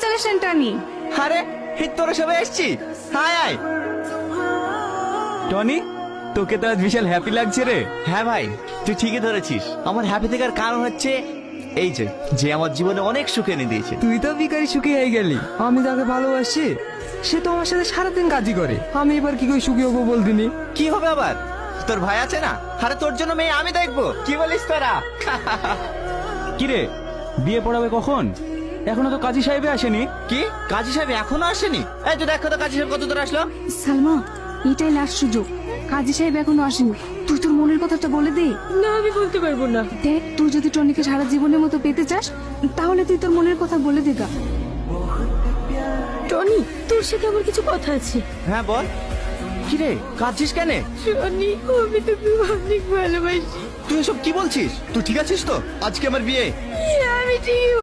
Congratulation Tony. আরে তোরা সবাই এসছি, হাই হাই। টনি, তোকে তো আজ বিশাল হ্যাপি লাগছে রে। হ্যাঁ ভাই, তুই ঠিকই ধরেছিস। আমার হ্যাপি থাকার কারণ হচ্ছে এই যে যে আমার জীবনে অনেক সুখ এনে দিয়েছে। তুই তো বিকারি সুখী হয়ে গেলি। আমি যাকে ভালোবাসি সে তো আমার সাথে সারাদিন কাজই করে, আমি এবার কি করে সুখী হবো বলদিনি? কি হবে আবার, তোর ভাই আছে না? আরে তোর জন্য মেয়ে আমি দেখবো, কি বলিস তোরা? কি রে, বিয়ে পড়াবে কখন? এখনো তো কাজী সাহেবে আসেনি। কি কাজী সাহেব এখনো আসেনি? এই তো দেখো তো কাজী সাহেব কত দূর আসলো। সালমা, এটাই লাস্ট সুযোগ। কাজী সাহেব এখনো আসেনি, তুই তোর মনের কথাটা বলে দে। না, আমি বলতে পারবো না। দেখ, তুই যদি টনিকে সারা জীবনের মতো পেতে চাস তাহলে তুই তোর মনের কথা বলে দে গা। টনি, তোর সাথে আমার কিছু কথা আছে। হ্যাঁ বল। কি রে, কাঁদছিস কেন? টনি, আমি তোকে অনেক ভালোবাসি। তুই এসব কি বলছিস? তুই ঠিক আছিস তো? আজকে আমার বিয়ে। আমি ঠিক